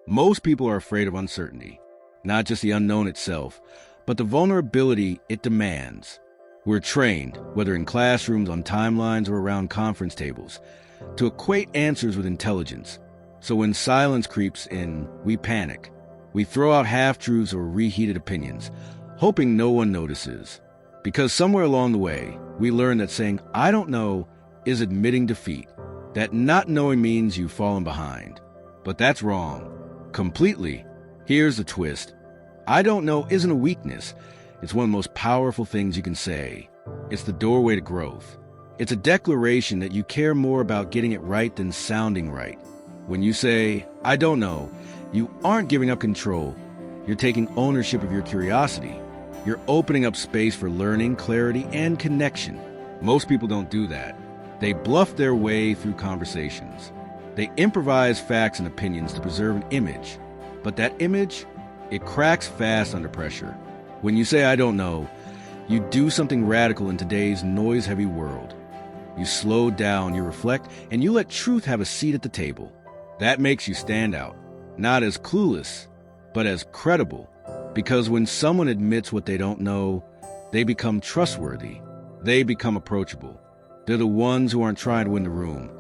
Most people are afraid of uncertainty, not just the unknown itself, but the vulnerability it demands. We're trained, whether in classrooms, on timelines, or around conference tables, to equate answers with intelligence. So when silence creeps in, we panic. We throw out half-truths or reheated opinions, hoping no one notices. Because somewhere along the way, we learn that saying, "I don't know," is admitting defeat, that not knowing means you've fallen behind. But that's wrong. Completely. Here's the twist. I don't know isn't a weakness. It's one of the most powerful things you can say. It's the doorway to growth. It's a declaration that you care more about getting it right than sounding right. When you say, "I don't know," you aren't giving up control. You're taking ownership of your curiosity. You're opening up space for learning, clarity, and connection. Most people don't do that. They bluff their way through conversations. They improvise facts and opinions to preserve an image. But that image, it cracks fast under pressure. When you say, "I don't know," you do something radical in today's noise-heavy world. You slow down, you reflect, and you let truth have a seat at the table. That makes you stand out, not as clueless, but as credible. Because when someone admits what they don't know, they become trustworthy. They become approachable. They're the ones who aren't trying to win the room.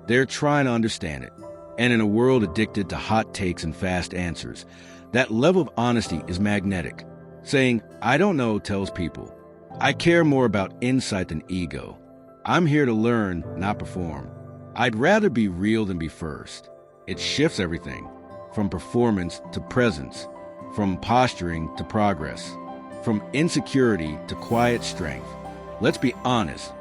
They're trying to understand it. And in a world addicted to hot takes and fast answers, that level of honesty is magnetic. Saying, "I don't know," tells people, "I care more about insight than ego. I'm here to learn, not perform. I'd rather be real than be first." It shifts everything, from performance to presence, from posturing to progress, from insecurity to quiet strength. Let's be honest.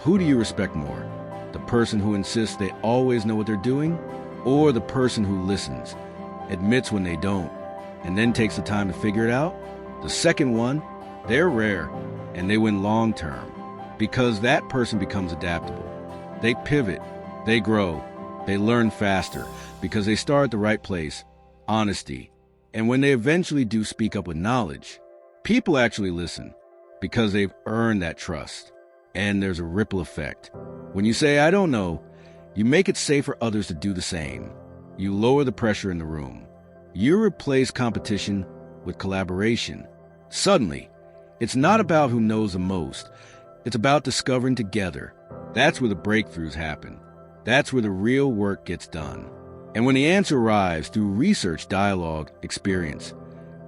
Who do you respect more? The person who insists they always know what they're doing, or the person who listens, admits when they don't, and then takes the time to figure it out? The second one, they're rare, and they win long term, because that person becomes adaptable. They pivot, they grow, they learn faster, because they start at the right place, honesty. And when they eventually do speak up with knowledge, people actually listen, because they've earned that trust. And there's a ripple effect. When you say, "I don't know," you make it safe for others to do the same. You lower the pressure in the room. You replace competition with collaboration. Suddenly, it's not about who knows the most. It's about discovering together. That's where the breakthroughs happen. That's where the real work gets done. And when the answer arrives through research, dialogue, experience,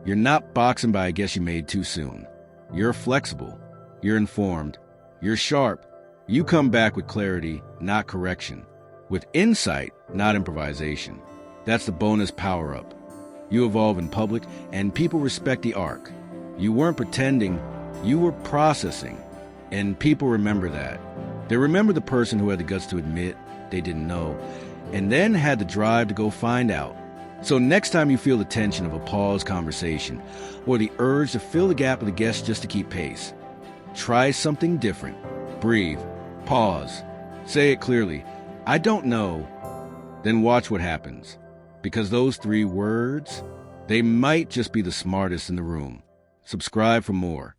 you're not boxing by a guess you made too soon. You're flexible. You're informed. You're sharp. You come back with clarity, not correction. With insight, not improvisation. That's the bonus power-up. You evolve in public, and people respect the arc. You weren't pretending, you were processing. And people remember that. They remember the person who had the guts to admit they didn't know, and then had the drive to go find out. So next time you feel the tension of a paused conversation, or the urge to fill the gap with a guest just to keep pace, try something different. Breathe. Pause. Say it clearly. "I don't know." Then watch what happens. Because those 3 words, they might just be the smartest in the room. Subscribe for more.